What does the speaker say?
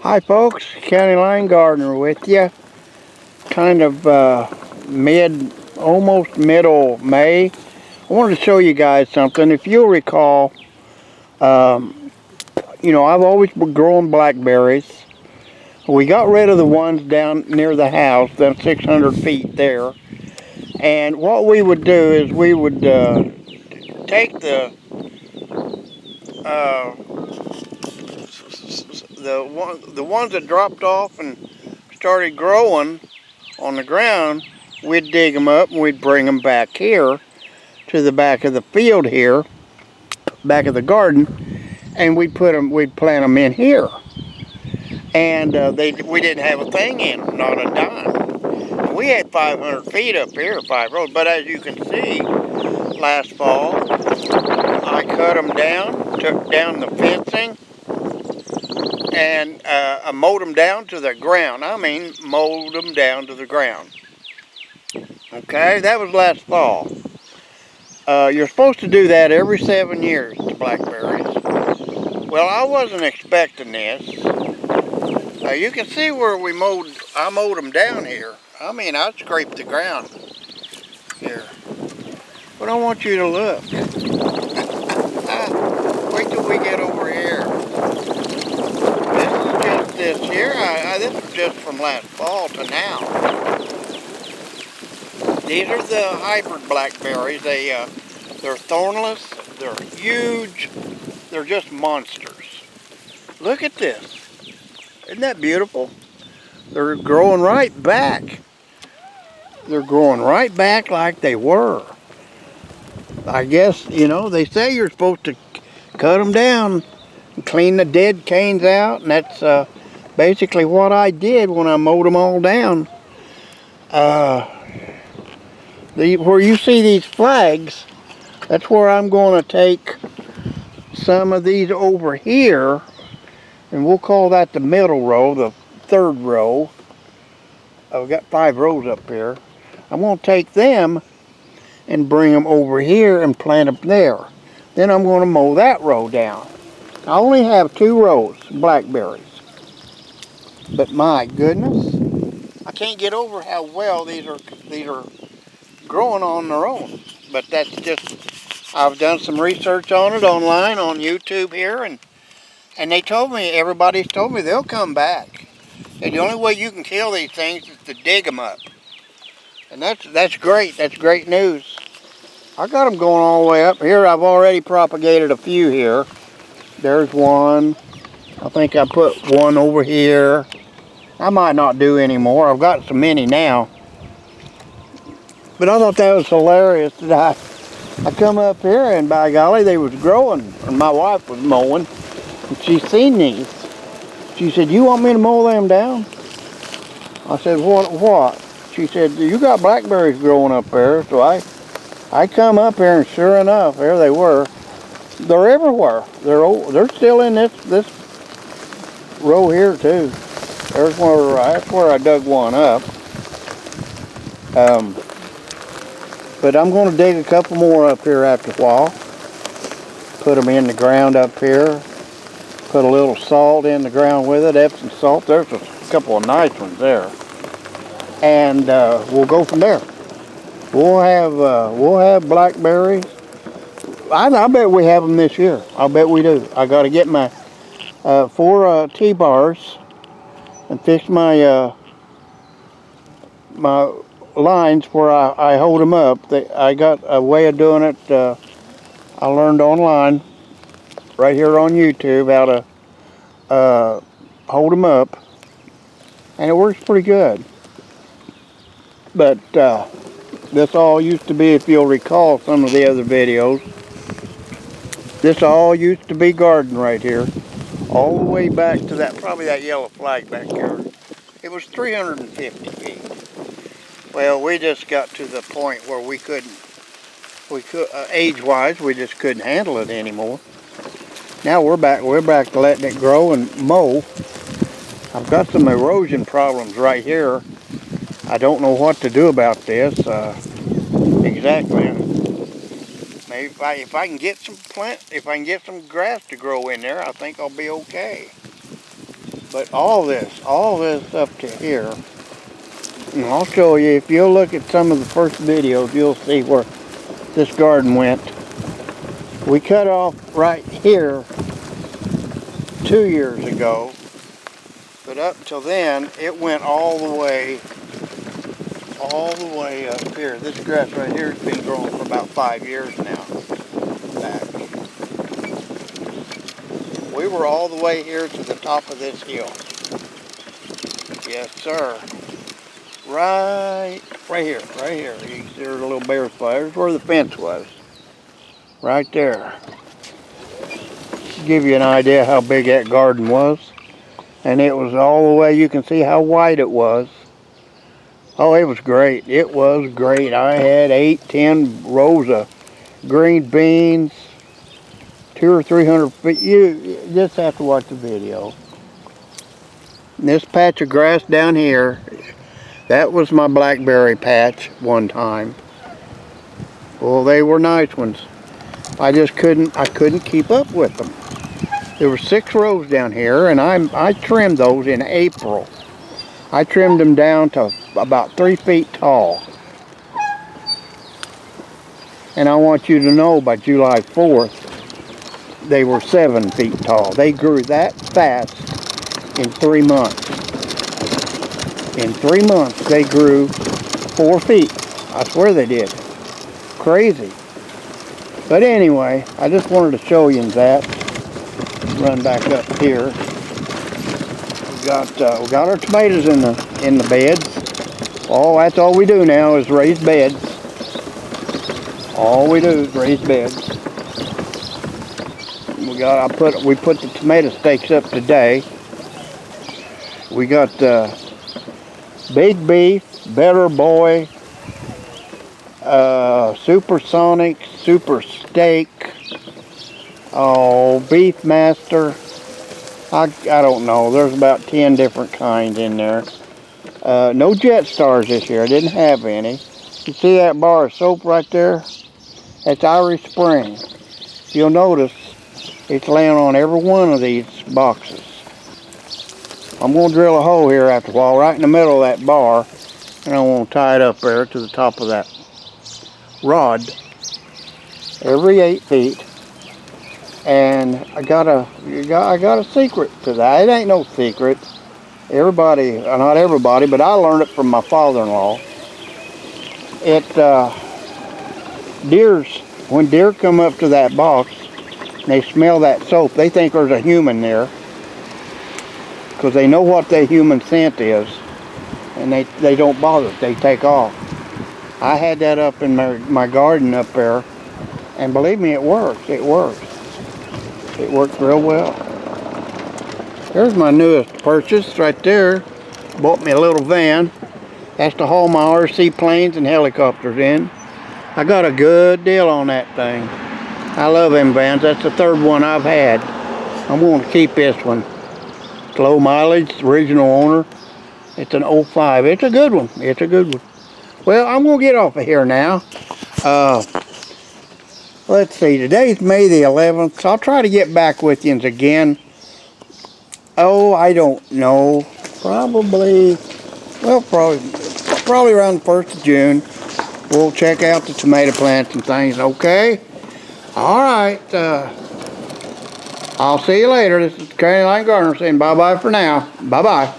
Hi folks, County Line Gardener with you. Kind of almost middle May. I wanted to show you guys something. If you'll recall, I've always been growing blackberries. We got rid of the ones down near the house, them 600 feet there. And what we would do is we would take the ones that dropped off and started growing on the ground. We'd dig them up and we'd bring them back here to the back of the field here, back of the garden, and we'd plant them in here. And we didn't have a thing in them, not a dime. We had 500 feet up here, 5 rows, but as you can see, last fall, I cut them down, took down the fencing, and I mowed them down to the ground. I mean, mowed them down to the ground. Okay, that was last fall. You're supposed to do that every 7 years to blackberries. Well, I wasn't expecting this. You can see where I mowed them down here. I mean, I scraped the ground here. But I want you to look. Wait till we get over here. This is just this year. This was just from last fall to now. These are the hybrid blackberries. They're thornless. They're huge. They're just monsters. Look at this. Isn't that beautiful? They're growing right back. They're growing right back like they were. I guess, they say you're supposed to cut them down and clean the dead canes out, and that's basically what I did when I mowed them all down. Where you see these flags, that's where I'm going to take some of these over here, and we'll call that the middle row, the third row. I've got 5 rows up here. I'm going to take them and bring them over here and plant them there. Then I'm going to mow that row down. I only have 2 rows of blackberries. But my goodness, I can't get over how well these are growing on their own. But that's just, I've done some research on it online on YouTube here, and everybody's told me they'll come back. And the only way you can kill these things is to dig them up. And that's great. That's great news. I got them going all the way up here. I've already propagated a few here. There's one. I think I put one over here. I might not do any more. I've got so many now. But I thought that was hilarious that I come up here and by golly, they was growing. And my wife was mowing. And she seen these. She said, "You want me to mow them down?" I said, What? She said, "You got blackberries growing up there." So I come up here and sure enough, there they were. They're everywhere. They're still in this row here too. That's where I dug one up. But I'm going to dig a couple more up here after a while. Put them in the ground up here. Put a little salt in the ground with it, Epsom salt. There's a couple of nice ones there. And we'll go from there. We'll have blackberries. I bet we have them this year. I bet we do. I got to get my 4 T-bars and fix my my lines where I hold them up. I got a way of doing it. I learned online, right here on YouTube, how to hold them up, and it works pretty good. But this all used to be, if you'll recall some of the other videos, this all used to be garden right here, all the way back to probably that yellow flag back there. It was 350 feet. Well, we just got to the point where we could, age-wise, we just couldn't handle it anymore. Now we're back to letting it grow and mow. I've got some erosion problems right here. I don't know what to do about this exactly. Maybe if I can get some grass to grow in there, I think I'll be okay. But all this up to here, and I'll show you, if you'll look at some of the first videos, you'll see where this garden went. We cut off right here 2 years ago, but up till then, it went all the way up here. This grass right here has been growing for about 5 years now. Back. We were all the way here to the top of this hill. Yes, sir. Right here. You see there's a little bare spot. There's where the fence was. Right there. Give you an idea how big that garden was. And it was all the way, you can see how wide it was. Oh, it was great. It was great. I had 8-10 rows of green beans, 200 or 300 feet. You just have to watch the video. And this patch of grass down here, that was my blackberry patch one time. Well, they were nice ones. I couldn't keep up with them. There were 6 rows down here, and I trimmed those in April. I trimmed them down to about 3 feet tall. And I want you to know by July 4th, they were 7 feet tall. They grew that fast in 3 months. In 3 months, they grew 4 feet. I swear they did. Crazy. But anyway, I just wanted to show you that. Run back up here. We got our tomatoes in the beds. Oh, that's all we do now is raise beds. All we do is raise beds. We put the tomato stakes up today. We got Big Beef, Better Boy, Supersonic, Super Steak, Beef Master. I don't know. There's about 10 different kinds in there. No Jet Stars this year. I didn't have any. You see that bar of soap right there? That's Irish Spring. You'll notice it's laying on every one of these boxes. I'm going to drill a hole here after a while, right in the middle of that bar, and I'm going to tie it up there to the top of that rod every 8 feet. And I got a secret to that. It ain't no secret. Everybody, not everybody, but I learned it from my father-in-law. When deer come up to that box, and they smell that soap, they think there's a human there, because they know what that human scent is, and they don't bother. They take off. I had that up in my garden up there, and believe me, it works. It works. It works real well. There's my newest purchase right there. Bought me a little van. That's to haul my RC planes and helicopters in. I got a good deal on that thing. I love them vans. That's the 3rd one I've had. I'm going to keep this one. It's low mileage, original owner. It's an 05. It's a good one. It's a good one. Well, I'm going to get off of here now. Let's see, today's May the 11th, so I'll try to get back with you again. Oh, I don't know. Probably around the 1st of June. We'll check out the tomato plants and things, okay? All right. I'll see you later. This is Caroline Garner saying bye-bye for now. Bye-bye.